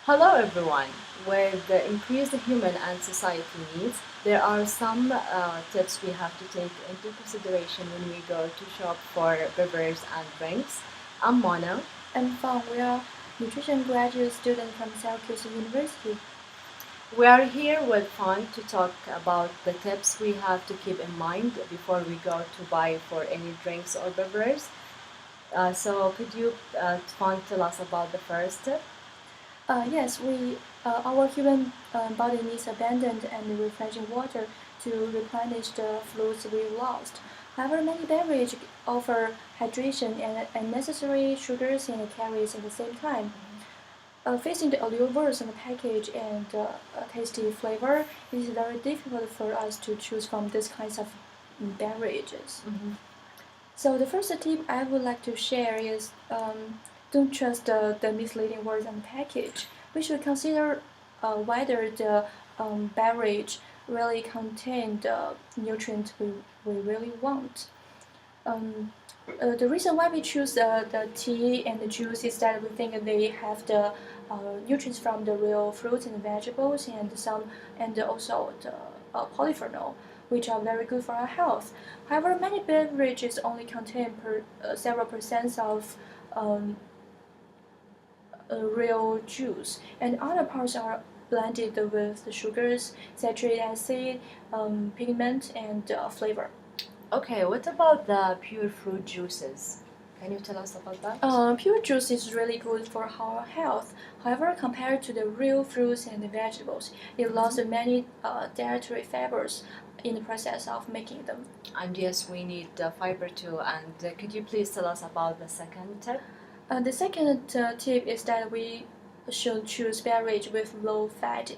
Hello everyone! With the increased human and society needs, there are some tips we have to take into consideration when we go to shop for beverages and drinks. I'm Mona. And Fang, we are nutrition graduate student from Syracuse University. We are here with Fun to talk about the tips we have to keep in mind before we go to buy for any drinks or beverages. So could you, Fun, tell us about the first tip? Yes, our human body needs abundant and refreshing water to replenish the fluids we lost. However, many beverages offer hydration and unnecessary sugars and calories at the same time. Facing the allures in the package and a tasty flavor, it is very difficult for us to choose from these kinds of beverages. So the first tip I would like to share is don't trust the misleading words on the package. We should consider whether the beverage really contains the nutrients we really want. The reason why we choose the tea and the juice is that we think they have the nutrients from the real fruits and vegetables and also the polyphenol, which are very good for our health. However, many beverages only contain several percent of real juice, and other parts are blended with the sugars, citric acid, pigment, and flavor. Okay, what about the pure fruit juices? Can you tell us about that? Pure juice is really good for our health. However, compared to the real fruits and vegetables, it lost many dietary fibers in the process of making them. And yes, we need fiber too. And could you please tell us about the second tip? The second tip is that we should choose beverage with low fat,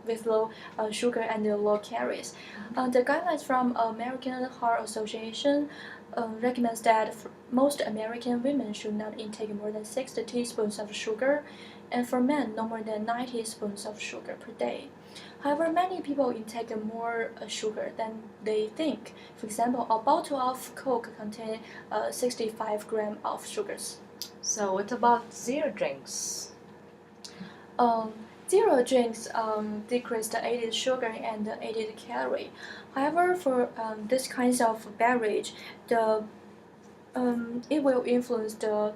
with low sugar and low calories. The guidelines from American Heart Association recommends that most American women should not intake more than 6 teaspoons of sugar, and for men, no more than 9 teaspoons of sugar per day. However, many people intake more sugar than they think. For example, a bottle of Coke contains 65 grams of sugars. So what about zero drinks? Zero drinks decrease the added sugar and the added calorie. However, for this kinds of beverage, it will influence the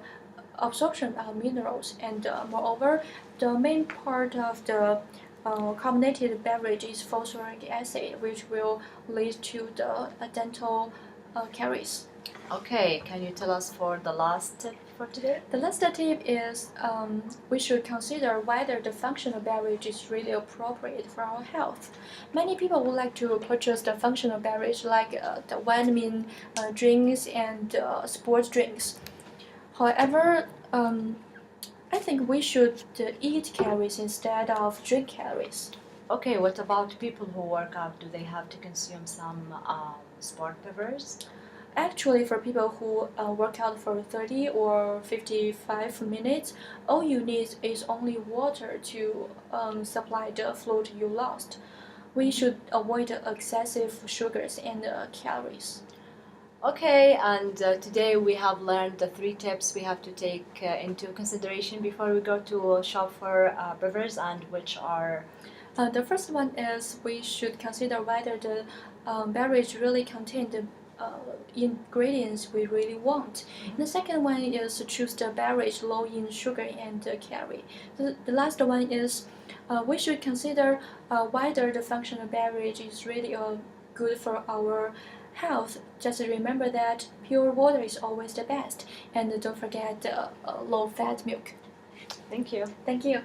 absorption of minerals, and moreover, the main part of the carbonated beverage is phosphoric acid, which will lead to the dental caries. Okay, can you tell us for the last tip for today? The last tip is we should consider whether the functional beverage is really appropriate for our health. Many people would like to purchase the functional beverage like the vitamin drinks and sports drinks. However, I think we should eat calories instead of drink calories. Okay, what about people who work out? Do they have to consume some sport beverages? Actually, for people who work out for 30 or 55 minutes, all you need is only water to supply the fluid you lost. We should avoid excessive sugars and calories. Okay, and today we have learned the 3 tips we have to take into consideration before we go to shop for beverages, and which are. The first one is we should consider whether the beverage really contains the ingredients we really want. And the second one is to choose the beverage low in sugar and calorie. The last one is we should consider whether the functional beverage is really good for our health. Just remember that pure water is always the best, and don't forget low-fat milk. Thank you. Thank you.